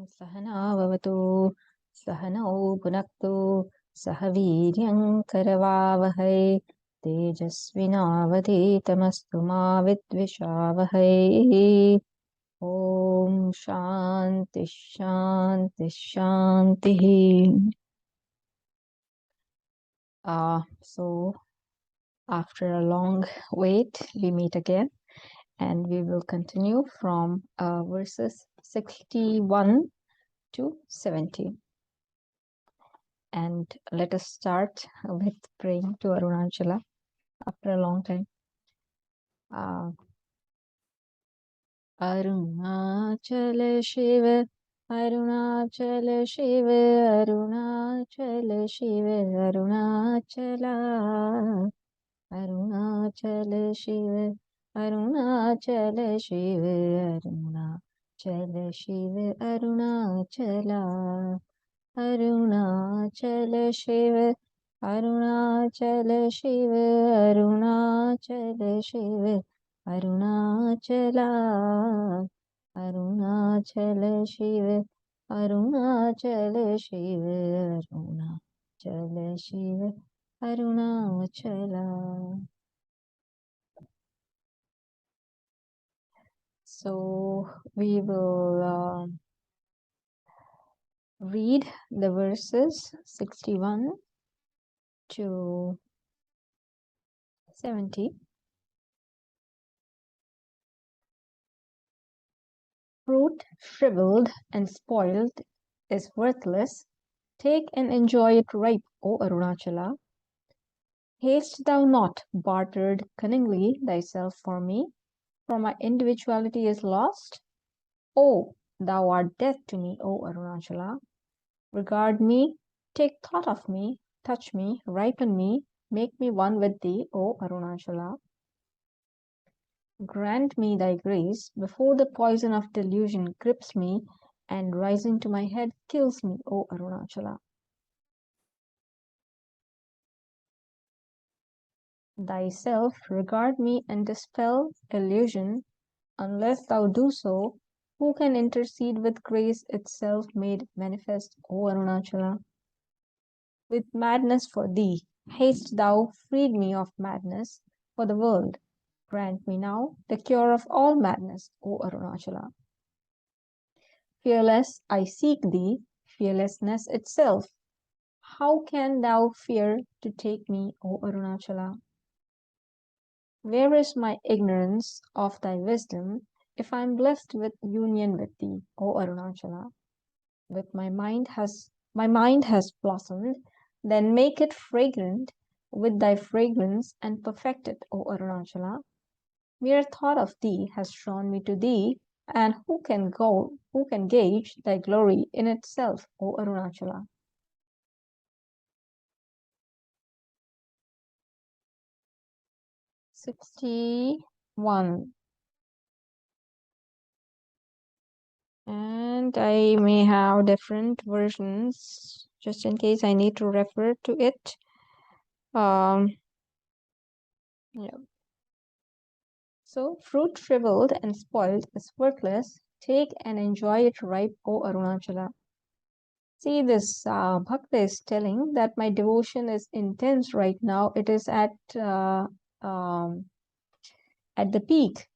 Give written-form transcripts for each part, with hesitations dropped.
सहना भवतु सहनौ भुनक्तु सह वीर्यं करवावहै तेजस्विनावधीतमस्तु मा विद्विषावहै। ॐ शान्ति शान्ति शान्तिः। So after a long wait, we meet again and we will continue from verses 61 to 70. And let us start with praying to Arunachala after a long time. Arunachala Shiva, Arunachala Shiva, Arunachala Shiva, Arunachala, Arunachala Shiva, Arunachala Shiva, Arunachala Shiva, Arunachala. Arunachala Shiva, Arunachala Shiva, Arunachala Shiva, Arunachala, Arunachala Shiva, Arunachala Shiva, Arunachala Shiva, Arunachala. So we will read the verses 61 to 70. Fruit shriveled and spoiled is worthless. Take and enjoy it ripe, O Arunachala. Haste thou not, bartered cunningly thyself for me, for my individuality is lost. Oh, thou art death to me, O Arunachala. Regard me, take thought of me, touch me, ripen me, make me one with thee, O Arunachala. Grant me thy grace before the poison of delusion grips me and rising to my head kills me, O Arunachala. Thyself regard me and dispel illusion. Unless thou do so, who can intercede with grace itself made manifest, O Arunachala? With madness for thee, haste thou freed me of madness for the world. Grant me now the cure of all madness, O Arunachala. Fearless I seek thee, fearlessness itself. How can thou fear to take me, O Arunachala? Where is my ignorance of thy wisdom, if I am blessed with union with thee, O Arunachala? With my mind has blossomed, then make it fragrant with thy fragrance and perfect it, O Arunachala. Mere thought of thee has drawn me to thee, and who can gauge thy glory in itself, O Arunachala? '61. And I may have different versions just in case I need to refer to it. Yeah. So, fruit shriveled and spoiled is worthless. Take and enjoy it ripe, O Arunachala. See, this Bhakta is telling that my devotion is intense right now. It is at the peak.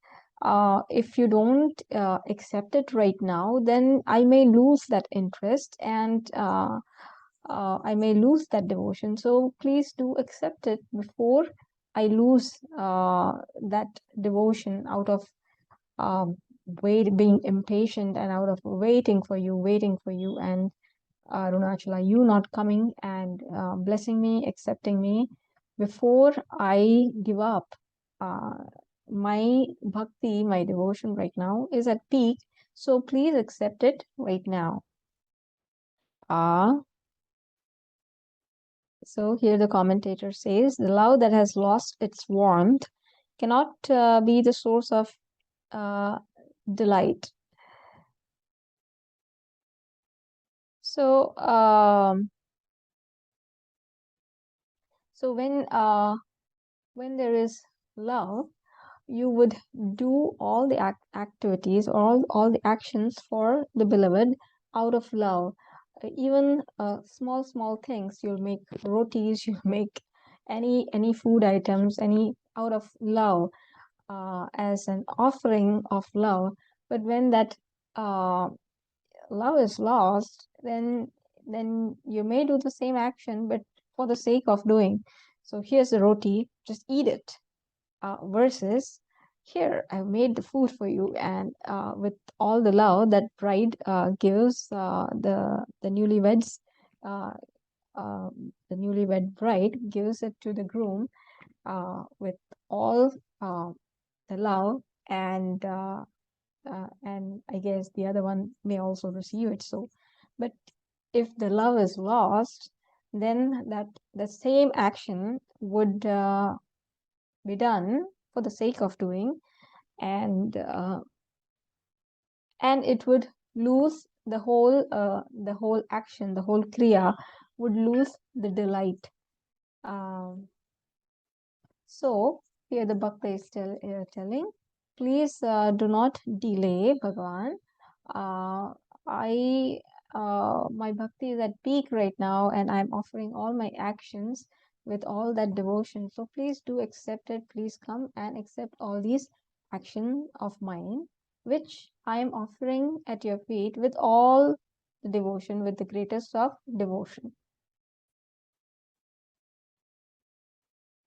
If you don't accept it right now, then I may lose that interest and I may lose that devotion. So please do accept it before I lose that devotion out of being impatient and out of waiting for you, and Arunachala, you not coming and blessing me, accepting me before I give up. My bhakti, my devotion right now is at peak, so please accept it right now. So here the commentator says, the love that has lost its warmth cannot be the source of delight. So, when there is love, you would do all the activities, all the actions for the beloved out of love. Even small things, you'll make rotis, you'll make any food items, any out of love, as an offering of love. But when that uh, love is lost, then you may do the same action, but for the sake of doing. So here's the roti, just eat it. Versus, here, I've made the food for you, and with all the love that bride gives the newlyweds, uh, uh, the newlywed bride gives it to the groom, with all uh, the love, and I guess the other one may also receive it. So, but if the love is lost, then that the same action would be done for the sake of doing, and it would lose the whole action, the whole kriya would lose the delight. Um, so here the bhakta is telling, please do not delay, Bhagavan. I My bhakti is at peak right now, and I'm offering all my actions with all that devotion. So please do accept it. Please come and accept all these action of mine, which I am offering at your feet with all the devotion, with the greatest of devotion.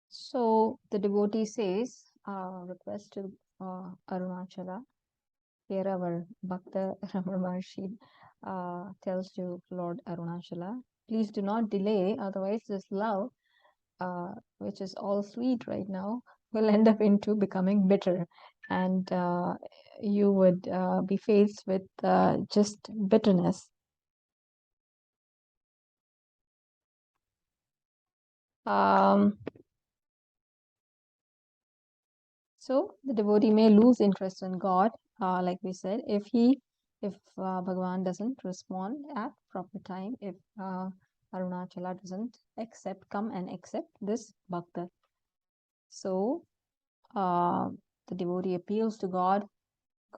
So the devotee says, request to Arunachala. Here our Bhakta Ramana Maharshi tells to Lord Arunachala, please do not delay, otherwise this love, which is all sweet right now, will end up into becoming bitter, and you would be faced with just bitterness. Um, So the devotee may lose interest in God, like we said, if Bhagavan doesn't respond at proper time, if Arunachala doesn't come and accept this bhakta. So the devotee appeals to God,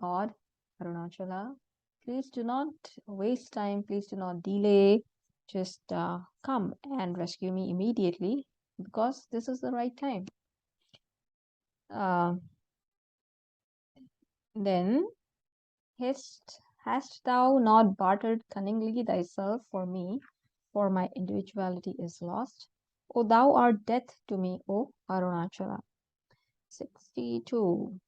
Arunachala, please do not waste time, please do not delay, just come and rescue me immediately, because this is the right time. Then hast thou not bartered cunningly thyself for me, for my individuality is lost? O thou art death to me, O Arunachala. 62.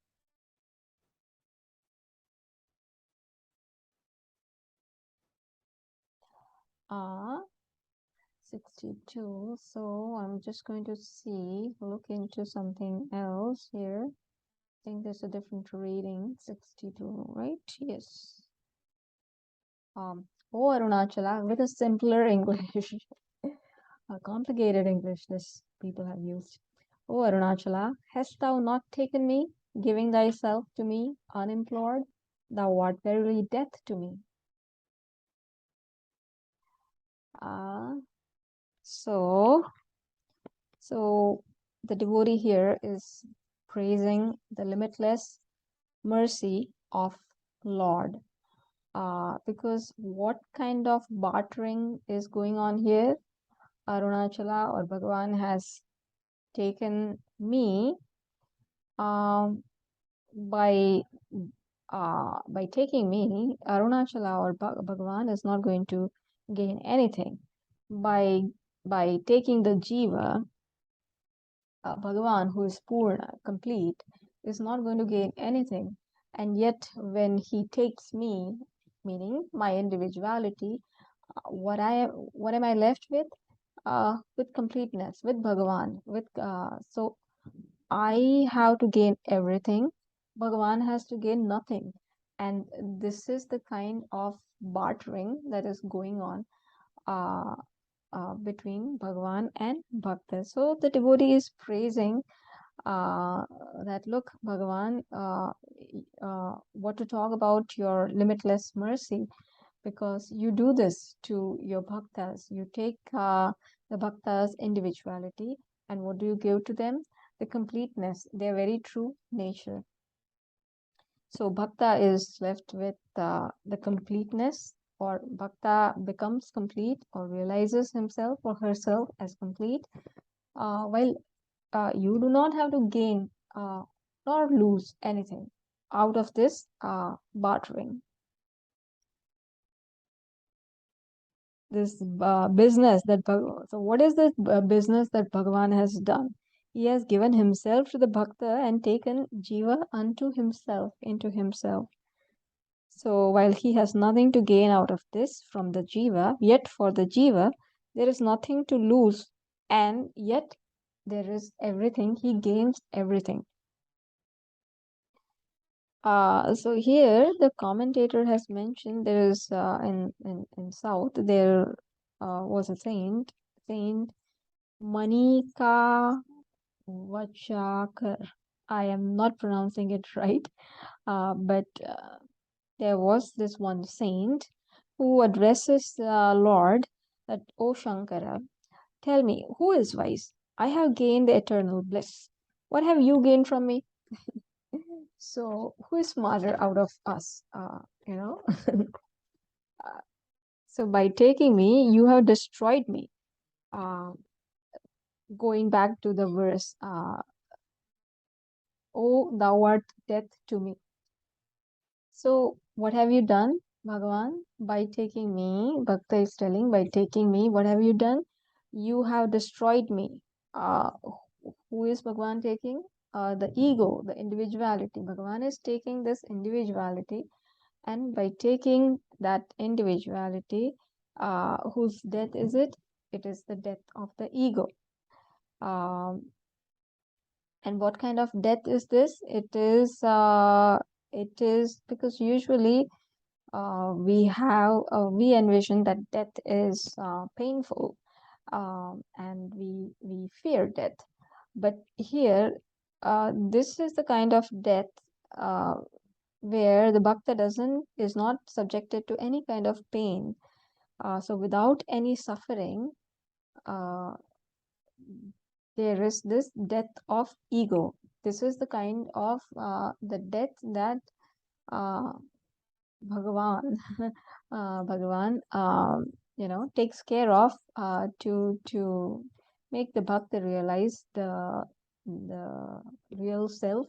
Ah, 62. So I'm just going to look into something else here. I think there's a different reading. 62, right? Yes. O Arunachala, with a simpler English. A complicated English this people have used. O Arunachala, hast thou not taken me, giving thyself to me unimplored? Thou art verily death to me. So the devotee here is praising the limitless mercy of Lord. Because what kind of bartering is going on here? Arunachala or Bhagavan has taken me um, by taking me. Arunachala or Bhagavan is not going to gain anything by taking the jiva. Bhagavan, who is Purna, complete, is not going to gain anything, and yet when he takes me, meaning my individuality, what am I left with? With completeness, with Bhagavan, with so I have to gain everything. Bhagavan has to gain nothing. And this is the kind of bartering that is going on uh, between Bhagavan and Bhakta. So the devotee is praising uh, that, look, Bhagavan, what to talk about your limitless mercy, because you do this to your bhaktas. You take the bhaktas' individuality, and what do you give to them? The completeness, their very true nature. So bhakta is left with the completeness or bhakta becomes complete or realizes himself or herself as complete, while you do not have to gain nor lose anything out of this bartering. This business that so what is this business that Bhagavan has done? He has given himself to the bhakta and taken jiva unto himself, into himself. So while he has nothing to gain out of this from the jiva, yet for the jiva there is nothing to lose, and yet there is everything. He gains everything. So here the commentator has mentioned there is in South there was a Saint Manika Vachakar. I am not pronouncing it right, but there was this one saint who addresses the Lord that, O Shankara, tell me, who is wise? I have gained the eternal bliss. What have you gained from me? So, who is smarter out of us? You know, so by taking me, you have destroyed me. Going back to the verse, oh, thou art death to me. So, what have you done, Bhagavan? By taking me, Bhakta is telling, by taking me, what have you done? You have destroyed me. Who is Bhagavan taking? The ego, the individuality. Bhagavan is taking this individuality, and by taking that individuality, whose death is it? It is the death of the ego. And what kind of death is this? It is because usually we envision that death is painful, and we fear death. But here, this is the kind of death where the bhakta is not subjected to any kind of pain. So without any suffering, uh, there is this death of ego. This is the kind of the death that Bhagavan, Bhagavan, takes care of to make the bhakta realize the real self,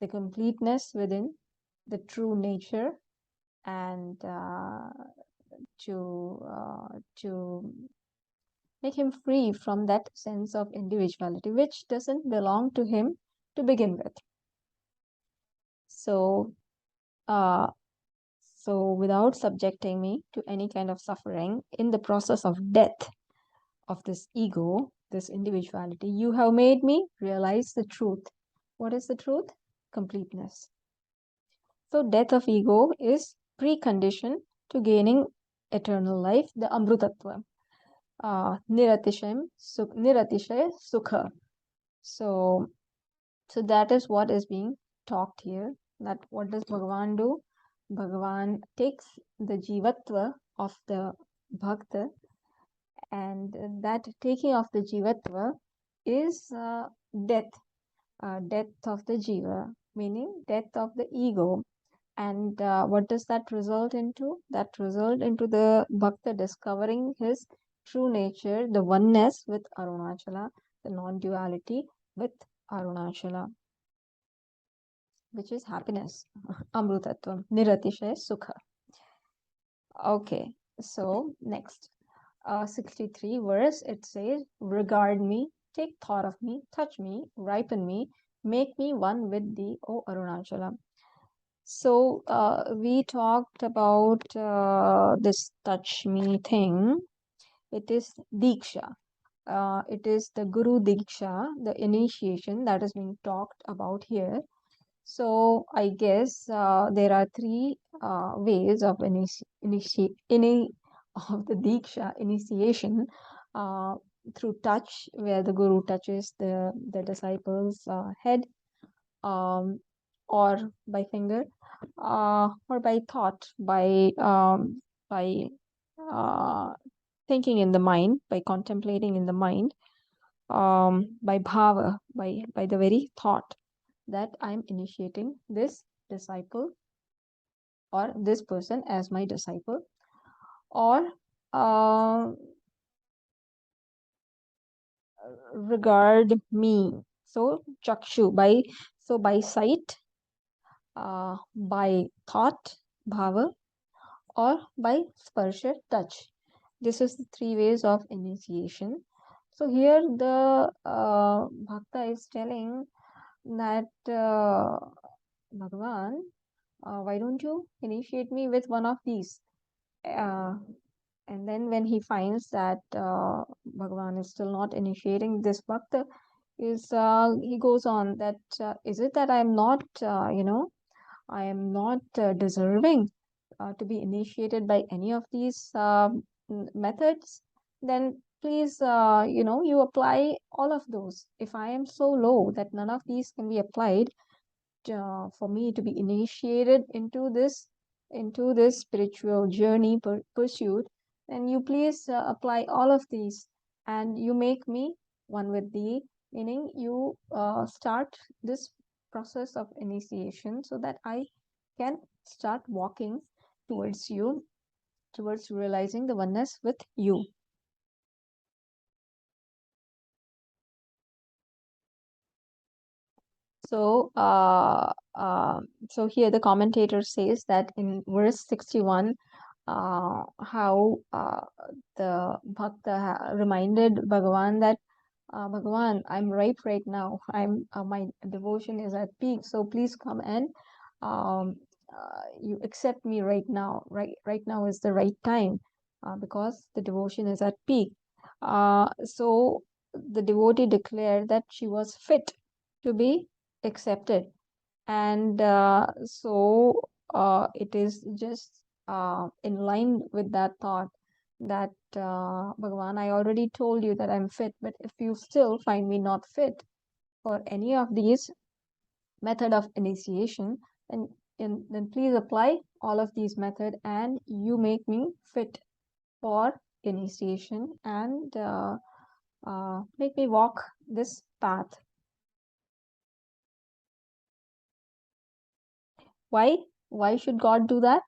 the completeness within, the true nature, and to make him free from that sense of individuality, which doesn't belong to him to begin with. So, so without subjecting me to any kind of suffering in the process of death of this ego, this individuality, you have made me realize the truth. What is the truth? Completeness. So death of ego is precondition to gaining eternal life, the Amrutatva. Niratishaya Sukha. So that is what is being talked here. That what does Bhagavan do? Bhagavan takes the jivatva of the bhakta, and that taking of the jivatva is death, death of the jiva, meaning death of the ego. And what does that result into? That result into the bhakta discovering his true nature, the oneness with Arunachala, the non-duality with Arunachala, which is happiness, Amrutatvam, Niratishaya Sukha. Okay, so next, 63 verse, it says, regard me, take thought of me, touch me, ripen me, make me one with thee, O Arunachala. So we talked about this touch me thing. It is Diksha. It is the Guru Diksha, the initiation that is being talked about here. So I guess there are three ways of of the Diksha initiation, through touch, where the Guru touches the disciple's head, or by finger, or by thought, by thinking in the mind, by contemplating in the mind, by bhava, by the very thought that I'm initiating this disciple or this person as my disciple. or regard me. So chakshu, by sight, by thought, bhava, or by sparsha, touch. This is the three ways of initiation. So here the bhakta is telling that Bhagavan, why don't you initiate me with one of these? Uh, and then when he finds that Bhagavan is still not initiating this bhakta, he goes on that is it that I am not, I am not deserving to be initiated by any of these methods? Then please, you apply all of those. If I am so low that none of these can be applied, for me to be initiated into this spiritual journey pursuit, then you please apply all of these and you make me one with thee, meaning you start this process of initiation so that I can start walking towards you, towards realizing the oneness with you. So, so here the commentator says that in verse 61, how the bhakta reminded Bhagavan that Bhagavan, I'm ripe right now. My devotion is at peak. So please come and um, you accept me right now. Right now is the right time because the devotion is at peak. So the devotee declared that she was fit to be accepted, and so it is just in line with that thought that Bhagavan, I already told you that I'm fit, but if you still find me not fit for any of these method of initiation, then then please apply all of these method and you make me fit for initiation and make me walk this path. Why? Why should God do that?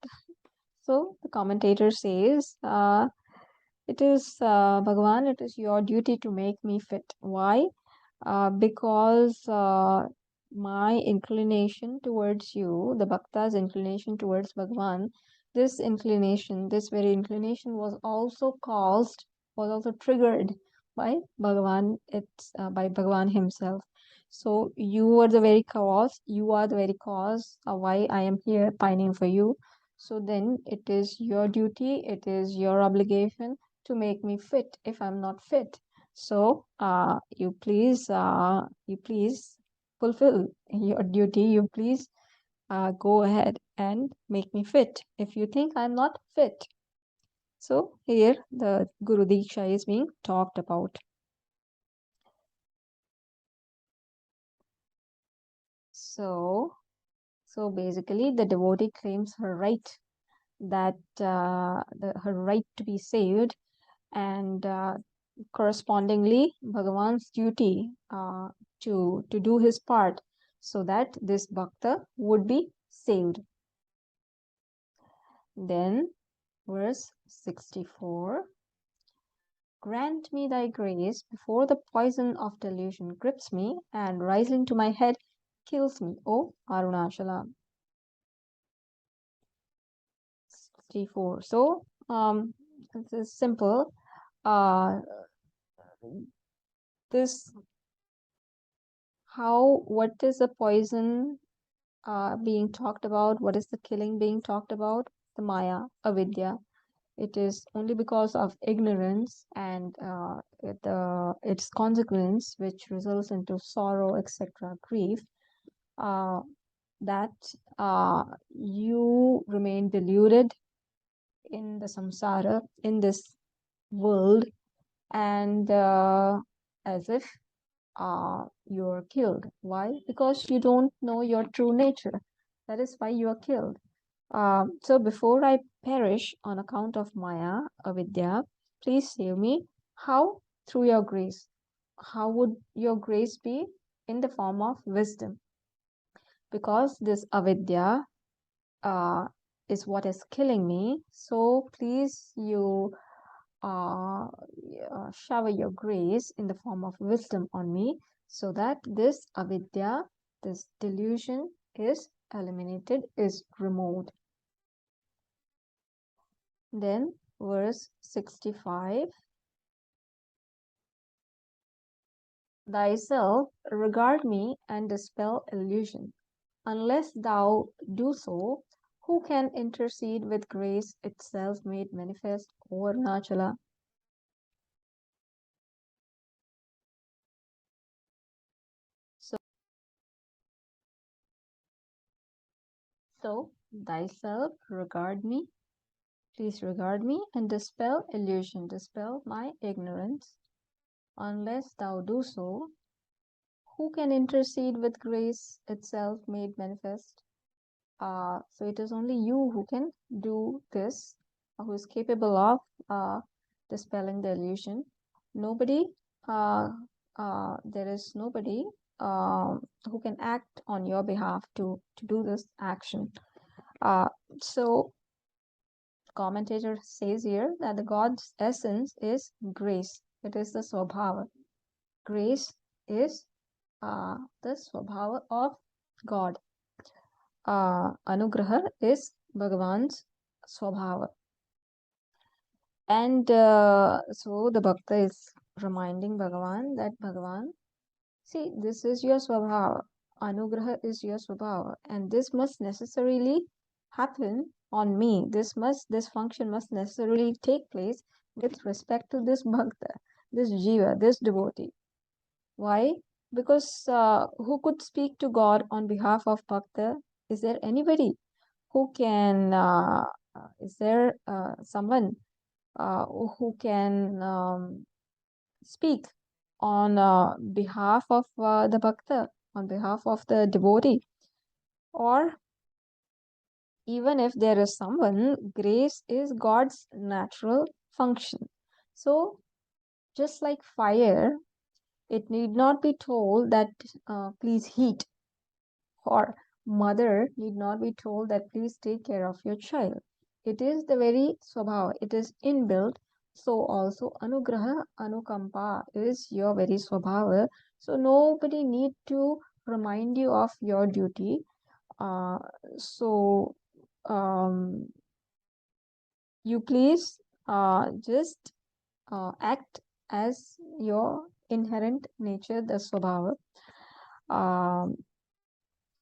So the commentator says, it is Bhagavan, it is your duty to make me fit. Why? Because my inclination towards you, the Bhakta's inclination towards Bhagavan, this very inclination was also triggered by Bhagavan. It's by Bhagavan himself. So you are the very cause. You are the very cause of why I am here pining for you. So then it is your duty. It is your obligation to make me fit if I'm not fit. So you please fulfill your duty. You please go ahead and make me fit if you think I'm not fit. So here the Guru Diksha is being talked about. So basically the devotee claims her right that her right to be saved, and correspondingly Bhagavan's duty to do his part so that this bhakta would be saved. Then verse 64, grant me thy grace before the poison of delusion grips me and rising to my head kills me, O Arunachala. 64. So this is simple. This what is the poison being talked about? What is the killing being talked about? The Maya, avidya. It is only because of ignorance and its consequence, which results into sorrow, etc., grief, that you remain deluded in the samsara, in this world, and as if you're killed. Why? Because you don't know your true nature. That is why you are killed. So before I perish on account of Maya, avidya, please save me. How? Through your grace. How would your grace be? In the form of wisdom. Because this avidya uh, is what is killing me. So please, you shower your grace in the form of wisdom on me, so that this avidya, this delusion, is eliminated, is removed. Then verse 65. Thyself regard me and dispel illusion. Unless thou do so, who can intercede with grace itself made manifest, O Arunachala? So thyself regard me, please regard me, and dispel illusion, dispel my ignorance. Unless thou do so, who can intercede with grace itself made manifest? So it is only you who can do this, who is capable of dispelling the illusion. Nobody, there is nobody who can act on your behalf to do this action. So commentator says here that the God's essence is grace. It is the Swabhava. Grace is the Swabhava of God. Anugraha is Bhagavan's Swabhava. And so the Bhakta is reminding Bhagavan that Bhagavan, see, this is your Swabhava. Anugraha is your Swabhava. And this must necessarily happen on me. This function must necessarily take place with respect to this Bhakta, this Jiva, this devotee. Why? Because who could speak to God on behalf of Bhakta? Is there anybody who can, is there someone who can speak on behalf of the Bhakta, on behalf of the devotee? Or even if there is someone, grace is God's natural function. So just like fire, it need not be told that please heat, or mother need not be told that please take care of your child. It is the very swabhava, it is inbuilt. So also anugraha, anukampa is your very swabhava. So nobody need to remind you of your duty. So you please just act as your inherent nature, the swabhava.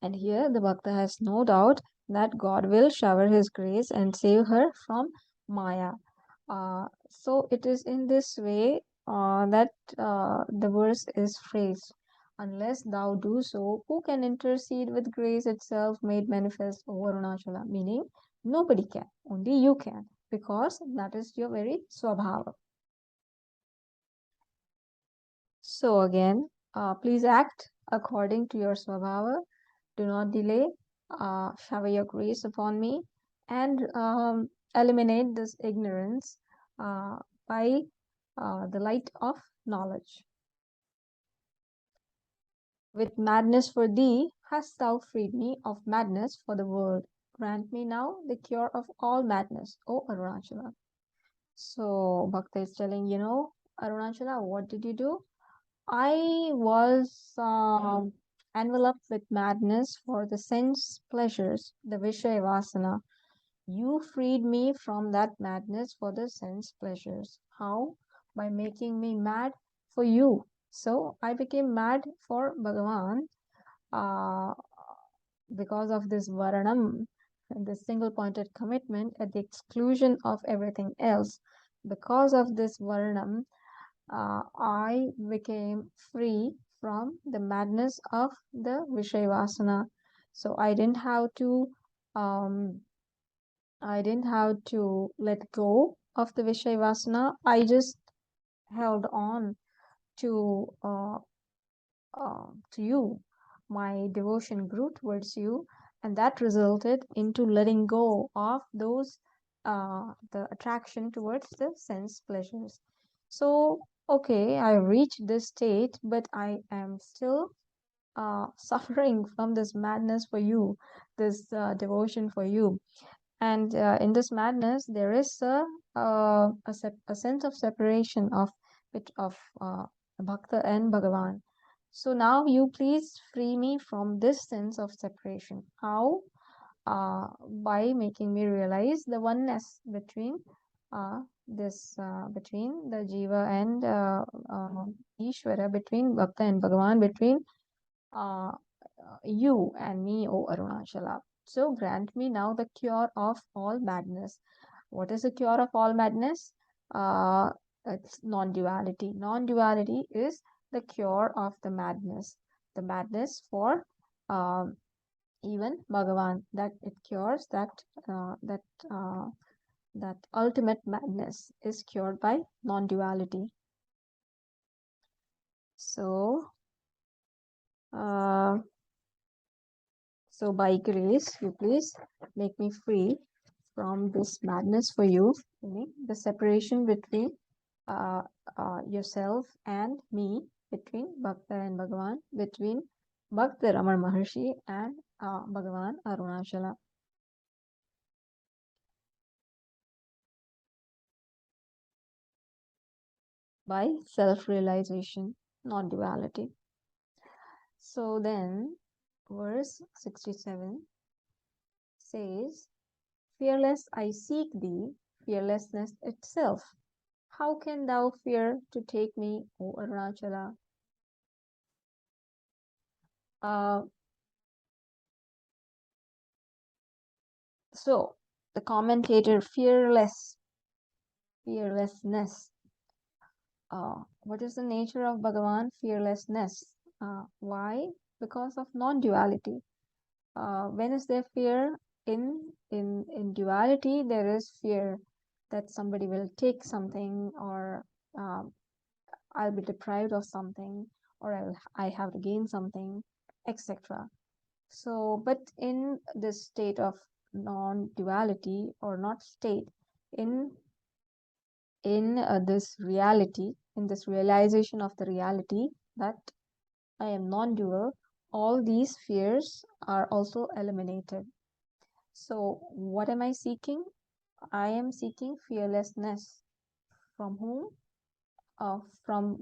And here the Bhakta has no doubt that God will shower his grace and save her from Maya. So it is in this way that the verse is phrased. Unless thou do so, who can intercede with grace itself made manifest over Arunachala? Meaning, nobody can, only you can, because that is your very swabhava. So again, please act according to your swabhava. Do not delay. Shower your grace upon me and eliminate this ignorance by the light of knowledge. With madness for thee hast thou freed me of madness for the world. Grant me now the cure of all madness, O Arunachala. So Bhakta is telling, Arunachala, what did you do? I was enveloped with madness for the sense pleasures, the Vishaya Vasana. You freed me from that madness for the sense pleasures. How? By making me mad for you. So I became mad for Bhagavan uh, because of this Varanam, this single pointed commitment at the exclusion of everything else. Because of this Varanam, I became free from the madness of the Vishayavasana. So I didn't have to let go of the Vishayavasana. I just held on to you. My devotion grew towards you, and that resulted into letting go of those the attraction towards the sense pleasures. So okay, I reached this state, but I am still suffering from this madness for you, this devotion for you. And in this madness, there is a sense of separation of Bhakta and Bhagavan. So now you please free me from this sense of separation. How? By making me realize the oneness between between the Jiva and Ishvara, between Bhakta and Bhagavan, between uh, you and me, O Arunachala. So grant me now the cure of all madness. What is the cure of all madness? It's non-duality. Non-duality is the cure of the madness. The madness for even Bhagavan, that it cures that ultimate madness is cured by non-duality. So, so by grace, you please make me free from this madness for you, meaning the separation between yourself and me, between Bhakta and Bhagavan, between Bhakta Ramana Maharshi and Bhagavan Arunachala. By self-realization, non-duality. So then, verse 67 says, Fearless I seek thee, fearlessness itself. How can thou fear to take me, O Arunachala? So, the commentator, fearlessness. What is the nature of Bhagavan? Fearlessness. Why? Because of non-duality. When is there fear? In duality, there is fear that somebody will take something, or I'll be deprived of something, or I have to gain something, etc. So, but in this state of non-duality, or not state, in this reality, in this realization of the reality that I am non-dual, all these fears are also eliminated. So what am I seeking? I am seeking fearlessness. From whom? From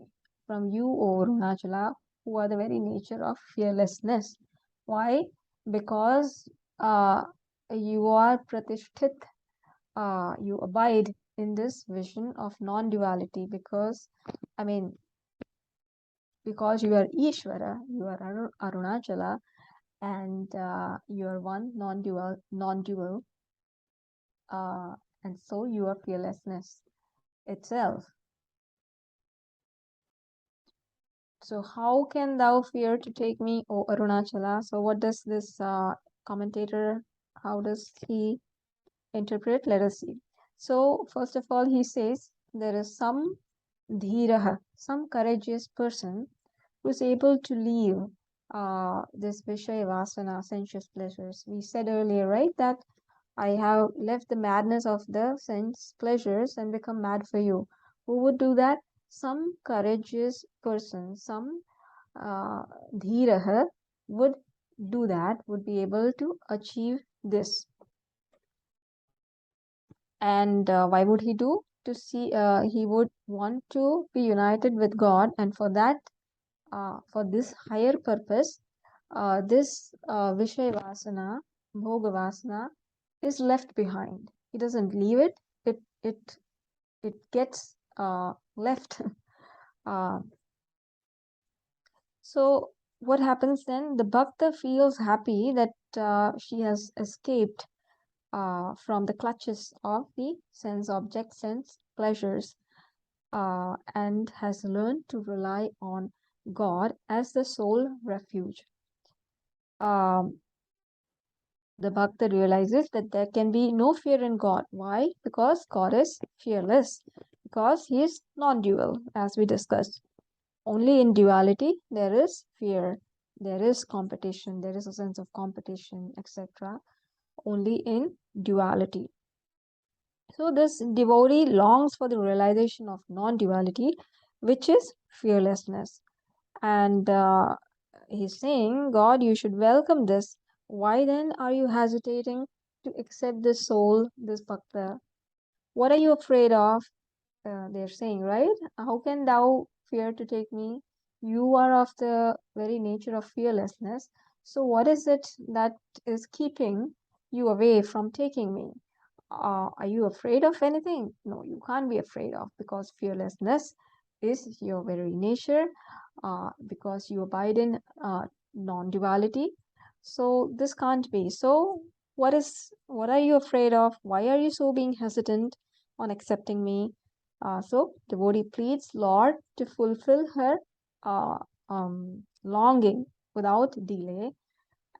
you, O Arunachala, who are the very nature of fearlessness. Why? Because you are pratisthit, you abide in this vision of non-duality, because because you are Ishvara, you are Arunachala, and you are one, non-dual, and so you are fearlessness itself. So how can thou fear to take me, O Arunachala? So what does this commentator, how does he interpret? Let us see. So first of all, he says there is some dhiraha, some courageous person who is able to leave this Vishaya Vasana, sensuous pleasures. We said earlier, right, that I have left the madness of the sense pleasures and become mad for you. Who would do that? Some courageous person, some dhiraha would do that, would be able to achieve this. And why would he do? To see, he would want to be united with God, and for that, for this higher purpose, this Vishaya Vasana, Bhoga Vasana, is left behind. He doesn't leave it. It gets left. So what happens then? The bhakta feels happy that she has escaped from the clutches of the sense object, sense pleasures, and has learned to rely on God as the sole refuge. The bhakta realizes that there can be no fear in God. Why? Because God is fearless, because he is non-dual, as we discussed. Only in duality there is fear, there is competition, there is a sense of competition, etc. Only in duality. So this devotee longs for the realization of non-duality, which is fearlessness. And he's saying, God, you should welcome this. Why then are you hesitating to accept this soul, this bhakta. What are you afraid of? They're saying, right? How can thou fear to take me? You are of the very nature of fearlessness. So, what is it that is keeping you away from taking me? Are you afraid of anything? No, you can't be afraid of, because fearlessness is your very nature, because you abide in non-duality. So this can't be. So what are you afraid of? Why are you so being hesitant on accepting me? So devotee pleads Lord to fulfill her uh, longing without delay,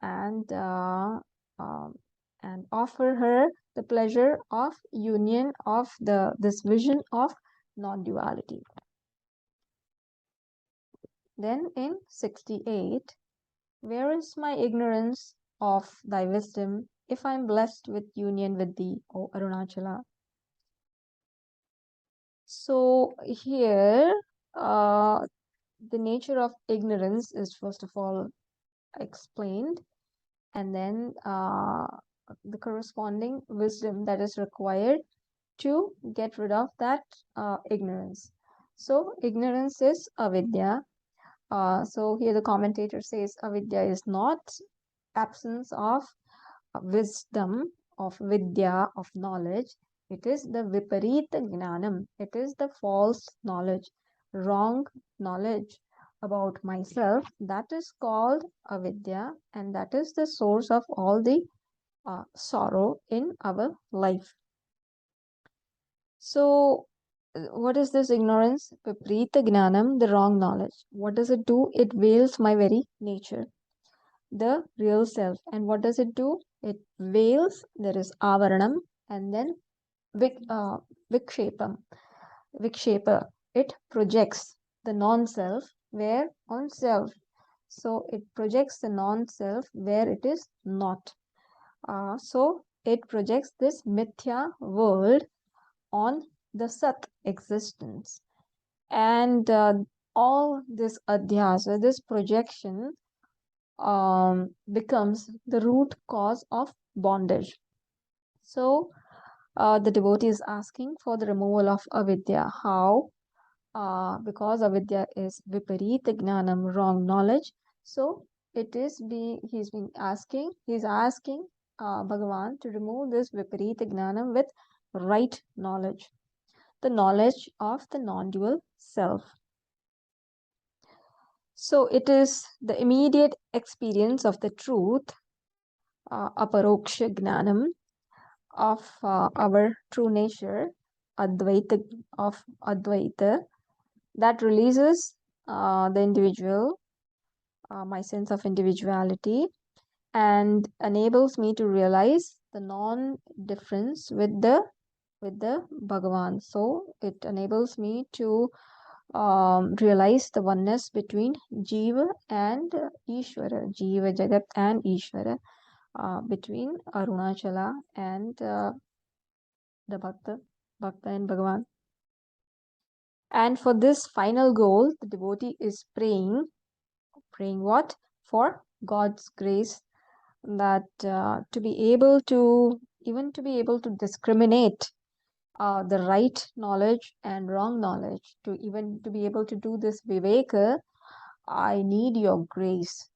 and offer her the pleasure of union of this vision of non-duality. Then in 68, where is my ignorance of thy wisdom if I am blessed with union with thee, O Arunachala? So here, the nature of ignorance is first of all explained, and then the corresponding wisdom that is required to get rid of that ignorance. So ignorance is avidya. So here the commentator says avidya is not absence of wisdom, of vidya, of knowledge. It is the viparita gnanam. It is the false knowledge, wrong knowledge about myself. That is called avidya, and that is the source of all the sorrow in our life. So, what is this ignorance? Viparita gnanam, the wrong knowledge. What does it do? It veils my very nature, the real self. And what does it do? It veils, there is avaranam, and then vikshepam, vikshepa. It projects the non-self where on self. So it projects the non-self where it is not. So it projects this mithya world on the Sat existence. And all this adhyasa, this projection, becomes the root cause of bondage. So the devotee is asking for the removal of avidya. How? Because avidya is viparita gnanam, wrong knowledge. So he's asking Bhagavan to remove this viparita gnanam with right knowledge, the knowledge of the non-dual self. So it is the immediate experience of the truth, aparoksha gnanam, of our true nature, advaita, of advaita, that releases the individual, my sense of individuality, and enables me to realize the non-difference with the Bhagavan. So it enables me to realize the oneness between Jiva and Ishvara, Jiva, Jagat and Ishvara, between Arunachala and the Bhakta and Bhagavan. And for this final goal, the devotee is praying what? For God's grace, that to be able to discriminate the right knowledge and wrong knowledge, to be able to do this viveka, I need your grace.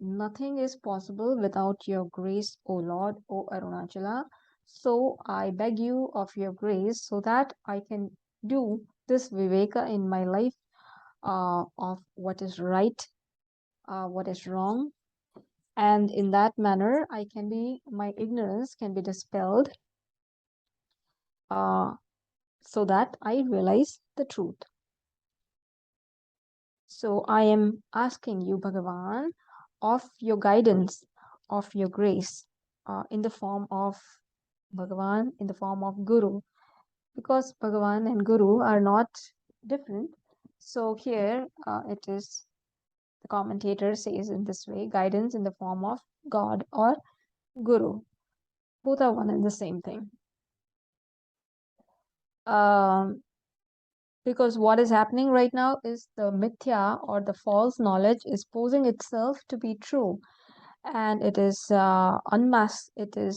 Nothing is possible without your grace, O Lord, O Arunachala. So I beg you of your grace so that I can do this viveka in my life, of what is right, what is wrong, and in that manner my ignorance can be dispelled, so that I realize the truth. So I am asking you, Bhagavan, of your guidance, of your grace, in the form of Bhagavan, in the form of Guru, because Bhagavan and Guru are not different. So here it is, the commentator says in this way, guidance in the form of God or Guru. Both are one and the same thing. Because what is happening right now is the mithya or the false knowledge is posing itself to be true. and it is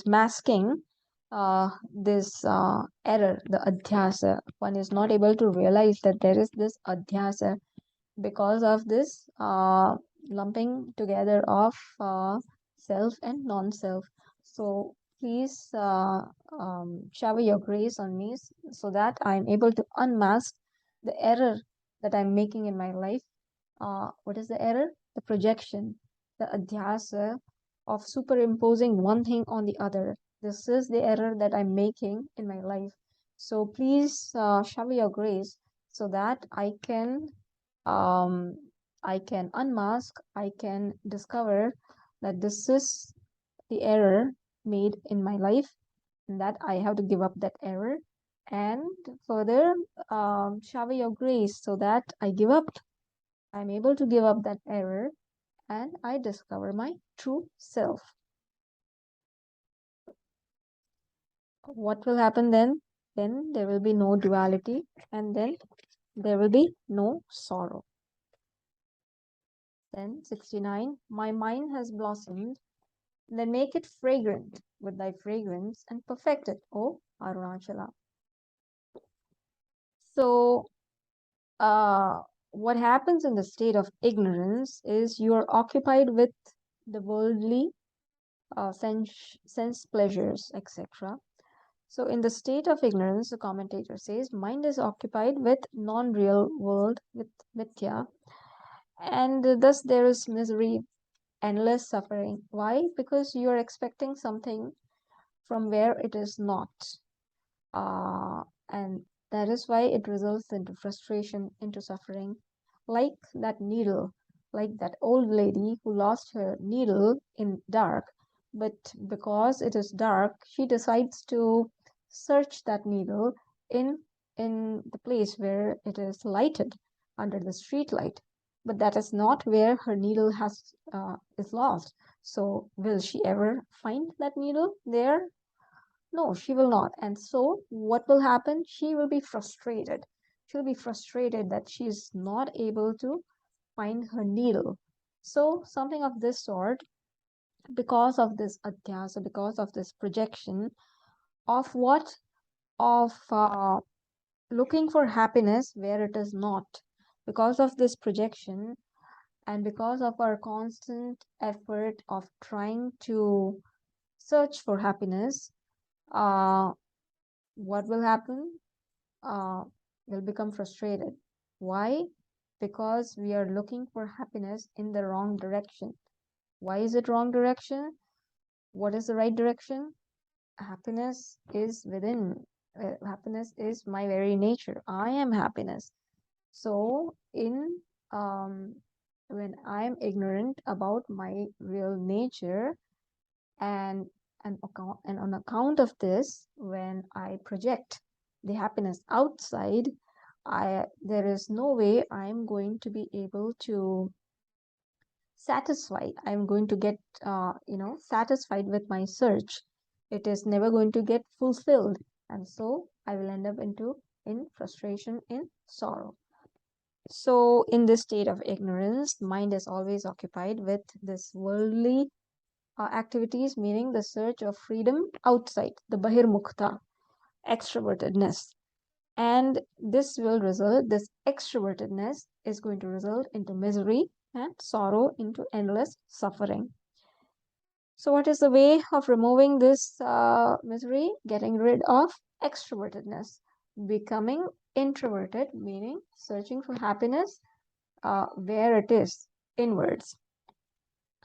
masking this error, the adhyasa. One is not able to realize that there is this adhyasa because of this lumping together of self and non-self. So please shower your grace on me so that I'm able to unmask the error that I'm making in my life. What is the error? The projection, the adhyasa of superimposing one thing on the other. This is the error that I'm making in my life. So please shower your grace so that um, I can unmask, I can discover that this is the error made in my life and that I have to give up that error. And further, shower your grace so that I'm able to give up that error and I discover my true self. What will happen then? Then there will be no duality and then there will be no sorrow. Then 69, my mind has blossomed, then make it fragrant with thy fragrance and perfect it, O Arunachala. So, what happens in the state of ignorance is you are occupied with the worldly sense pleasures, etc. So, in the state of ignorance, the commentator says, mind is occupied with non-real world, with mithya, and thus there is misery, endless suffering. Why? Because you are expecting something from where it is not. And that is why it results into frustration, into suffering. Like that needle, like that old lady who lost her needle in dark, but because it is dark, she decides to search that needle in the place where it is lighted under the street light. But that is not where her needle is lost. So will she ever find that needle there? No, she will not. And so what will happen? She will be frustrated. She'll be frustrated that she is not able to find her needle. So something of this sort, because of this adhyasa, because of this projection of what? Of looking for happiness where it is not. Because of this projection and because of our constant effort of trying to search for happiness, what will happen? Will become frustrated. Why? Because we are looking for happiness in the wrong direction. Why is it wrong direction? What is the right direction? Happiness is within. Happiness is my very nature. I am happiness. So um, when I'm ignorant about my real nature, and and on account of this, when I project the happiness outside, there is no way I'm going to be able to I'm going to get satisfied with my search. It is never going to get fulfilled, and so I will end up in frustration, in sorrow. So in this state of ignorance, mind is always occupied with this worldly activities, meaning the search of freedom outside, the bahirmukta, extrovertedness. And this extrovertedness is going to result into misery and sorrow, into endless suffering. So what is the way of removing this misery? Getting rid of extrovertedness, becoming introverted, meaning searching for happiness where it is, inwards.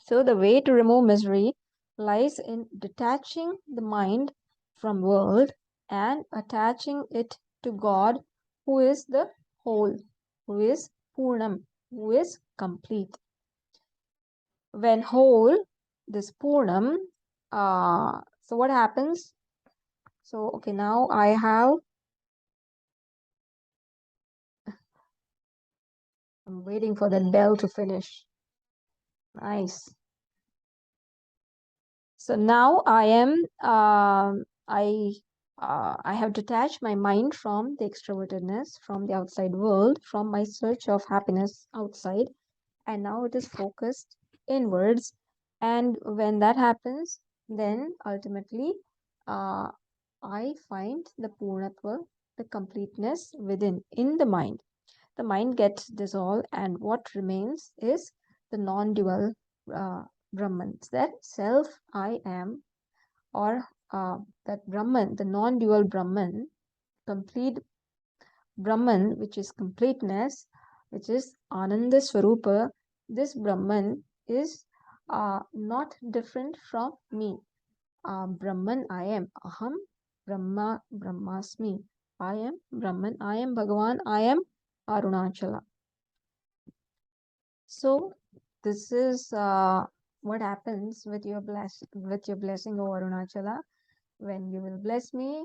So the way to remove misery lies in detaching the mind from world and attaching it to God, who is the whole, who is Purnam, who is complete. When whole, this Purnam, so what happens? So, okay, now I'm waiting for that bell to finish. Nice. So now I have detached my mind from the extrovertedness, from the outside world, from my search of happiness outside, and now it is focused inwards. And when that happens, then ultimately I find the Purnatva, the completeness within, in the mind. The mind gets dissolved, and what remains is the non-dual Brahman. That self I am, or that Brahman, the non-dual Brahman, complete Brahman, which is completeness, which is Ananda Swarupa. This Brahman is not different from me. Brahman, I am. Aham, Brahma, Brahmasmi. I am Brahman, I am Bhagavan, I am Arunachala. So this is what happens with your blessing, O Arunachala. When you will bless me,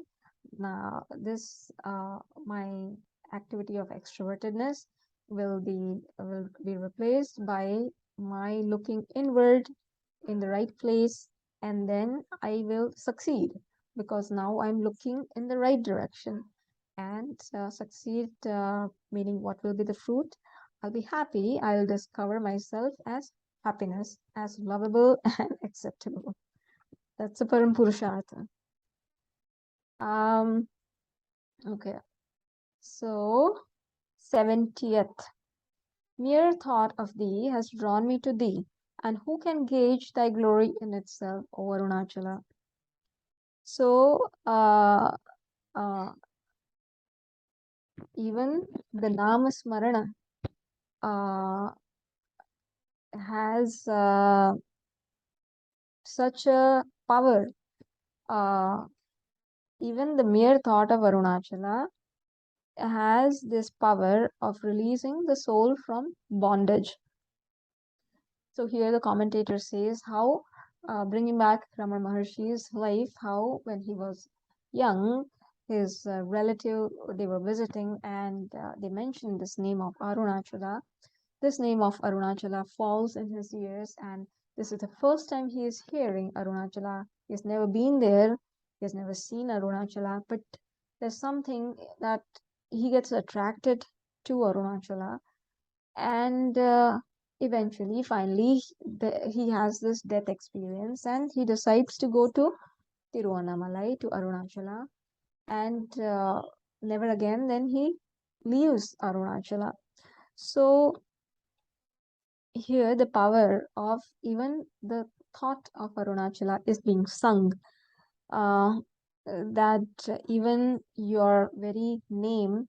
now this my activity of extrovertedness will be replaced by my looking inward in the right place, and then I will succeed because now I'm looking in the right direction. And succeed meaning what will be the fruit? I'll be happy. I'll discover myself as happiness, as lovable and acceptable. That's a Param Purushartha. Okay. So 70th. Mere thought of thee has drawn me to thee, and who can gauge thy glory in itself, O Arunachala? So, even the Nama Smarana has such a power. Even the mere thought of Arunachala has this power of releasing the soul from bondage. So here the commentator says how bringing back Ramana Maharshi's life, how when he was young, his relative, they were visiting, and they mentioned this name of Arunachala. This name of Arunachala falls in his ears, and this is the first time he is hearing Arunachala. He has never been there, he has never seen Arunachala, but there's something that he gets attracted to Arunachala, and eventually, finally, he has this death experience, and he decides to go to Tiruvannamalai, to Arunachala, and never again then he leaves Arunachala. So here the power of even the thought of Arunachala is being sung. That even your very name,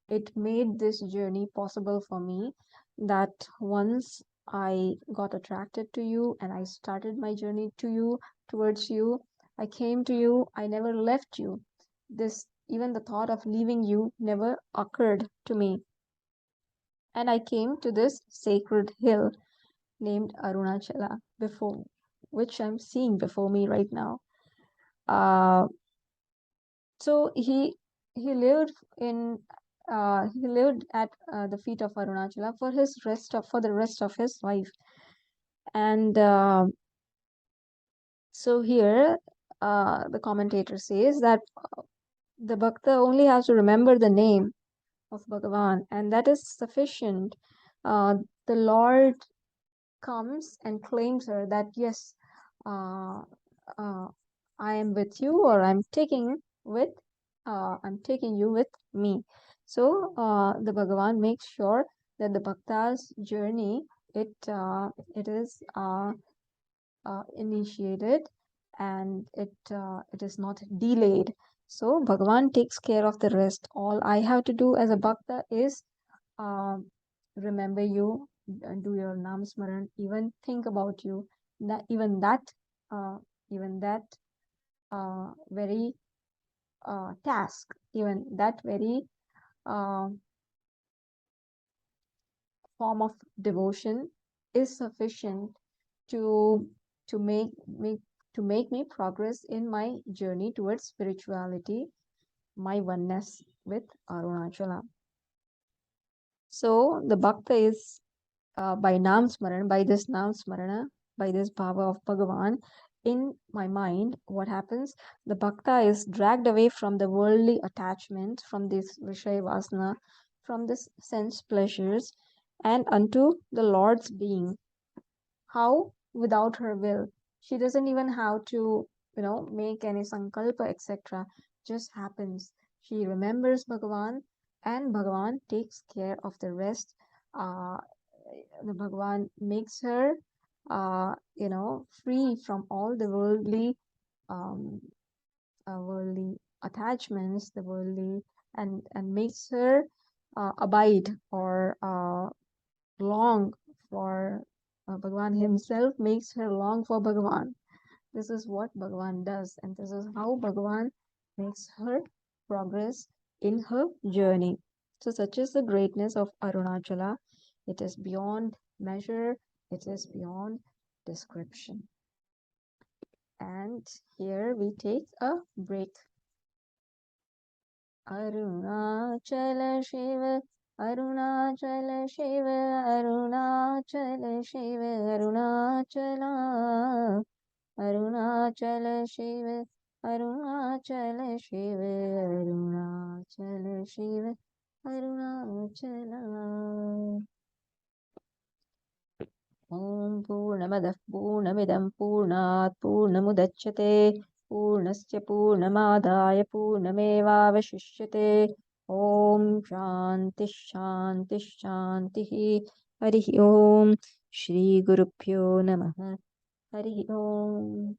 it made this journey possible for me. That once I got attracted to you and I started my journey to you, towards you, I came to you, I never left you. This, even the thought of leaving you never occurred to me. And I came to this sacred hill named Arunachala, before which I'm seeing before me right now. So he lived in he lived at the feet of Arunachala for the rest of his life, and so here the commentator says that the bhakta only has to remember the name of Bhagavan, and that is sufficient. The Lord comes and claims her that yes, uh, I am with you, or I'm taking you with me. So the Bhagavan makes sure that the bhakta's journey it is initiated, and it is not delayed. So Bhagavan takes care of the rest. All I have to do as a bhakta is remember you, do your nam smaran, even think about you. That uh, even that very task, even that very form of devotion is sufficient to to make me progress in my journey towards spirituality, my oneness with Arunachala. So the bhakta is by Nam Smaran, by this Nam Smarana, by this Bhava of Bhagavan in my mind, what happens? The bhakta is dragged away from the worldly attachment, from this Vishaya Vasana, from this sense pleasures, and unto the Lord's being. How? without her will. She doesn't even have to, make any sankalpa, etc. Just happens. She remembers Bhagavan, and Bhagavan takes care of the rest. Uh, the Bhagavan makes her, free from all the um, worldly attachments, the worldly, and makes her abide or long for Bhagavan himself, makes her long for Bhagavan. This is what Bhagavan does, and this is how Bhagavan makes her progress in her journey. So, such is the greatness of Arunachala. It is beyond measure, it is beyond description. And here we take a break. Arunachala Shiva, Arunachala Shiva, Arunachala Shiva, Arunachala, Arunachala Shiva, Arunachala Shiva, Arunachala Shiva, Arunachala. ॐ पूर्णमदः पूर्णमिदं पूर्णात् पूर्णमुदच्यते पूर्णस्य पूर्णमादाय पूर्णमेवावशिष्यते ॐ शान्तिः शान्तिः शान्तिः हरिः ॐ श्रीगुरुभ्यो नमः हरिः ॐ